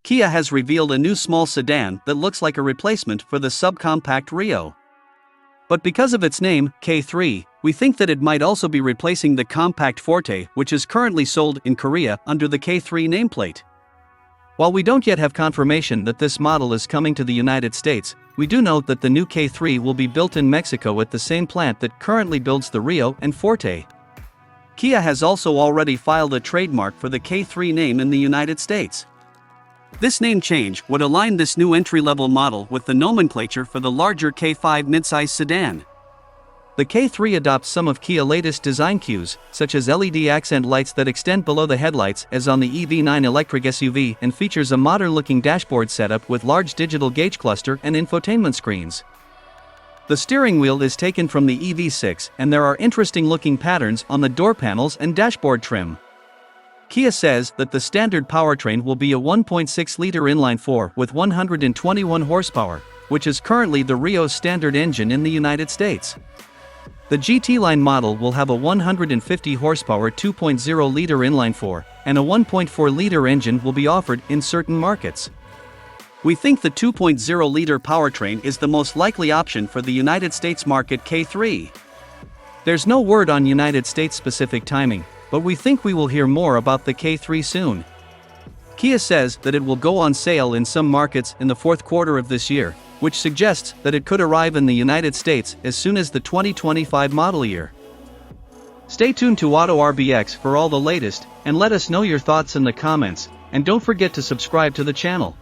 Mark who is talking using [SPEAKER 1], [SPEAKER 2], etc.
[SPEAKER 1] Kia has revealed a new small sedan that looks like a replacement for the subcompact Rio. But because of its name, K3, we think that it might also be replacing the compact Forte, which is currently sold in Korea under the K3 nameplate. While we don't yet have confirmation that this model is coming to the United States, we do note that the new K3 will be built in Mexico at the same plant that currently builds the Rio and Forte. Kia has also already filed a trademark for the K3 name in the United States. This name change would align this new entry-level model with the nomenclature for the larger K5 midsize sedan. The K3 adopts some of Kia's latest design cues, such as LED accent lights that extend below the headlights as on the EV9 electric SUV, and features a modern-looking dashboard setup with large digital gauge cluster and infotainment screens. The steering wheel is taken from the EV6, and there are interesting-looking patterns on the door panels and dashboard trim. Kia says that the standard powertrain will be a 1.6-liter inline-4 with 121 horsepower, which is currently the Rio's standard engine in the United States. The GT line model will have a 150 horsepower 2.0-liter inline-4, and a 1.4-liter engine will be offered in certain markets. We think the 2.0-liter powertrain is the most likely option for the United States market K3. There's no word on United States specific timing, but we think we will hear more about the K3 soon. Kia says that it will go on sale in some markets in the fourth quarter of this year, which suggests that it could arrive in the United States as soon as the 2025 model year. Stay tuned to Auto RBX for all the latest, and let us know your thoughts in the comments, and don't forget to subscribe to the channel.